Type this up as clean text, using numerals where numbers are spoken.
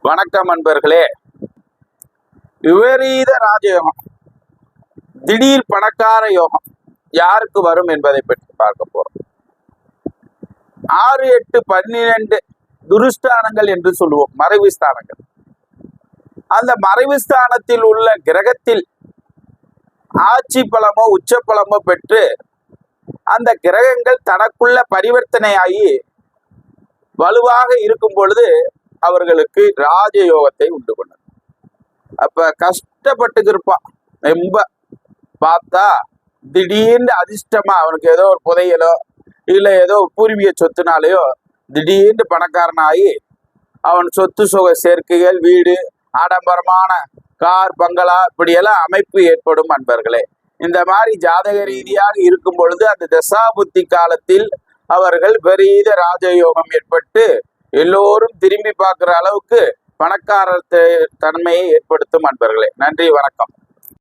வணக்கம் அன்பர்களே. விபரீத ராஜயோகம், திடீர் பணக்கார யோகம் யாருக்கு வரும் என்பதை பற்றி பார்க்க போறோம். 6, 8, 12 துருஸ்தானங்கள் என்று சொல்லுவோம், மறைவு ஸ்தானங்கள். அந்த மறைவு ஸ்தானத்தில் உள்ள கிரகத்தில் ஆட்சி பலமோ உச்ச பலமோ பெற்று அந்த கிரகங்கள் தனக்குள்ள பரிவர்த்தனையாகி வலுவாக இருக்கும் பொழுது அவர்களுக்கு ராஜயோகத்தை உண்டு பண்ணது. அப்ப கஷ்டப்பட்டு இருப்பான், ரொம்ப பார்த்தா திடீர்னு அதிர்ஷ்டமா அவனுக்கு ஏதோ ஒரு புதையலோ இல்லை ஏதோ பூர்வீக சொத்துனாலேயோ திடீர்னு பணக்காரனாகி அவன் சொத்து சுக சேர்க்கைகள், வீடு, ஆடம்பரமான கார், பங்களா இப்படியெல்லாம் அமைப்பு ஏற்படும் அன்பர்களே. இந்த மாதிரி ஜாதக ரீதியாக இருக்கும் பொழுது அந்த தசாபுத்தி காலத்தில் அவர்கள் பெரிய ராஜயோகம் ஏற்பட்டு எல்லோரும் திரும்பி பார்க்கிற அளவுக்கு பணக்கார தன்மையை ஏற்படுத்தும் அன்பர்களே. நன்றி, வணக்கம்.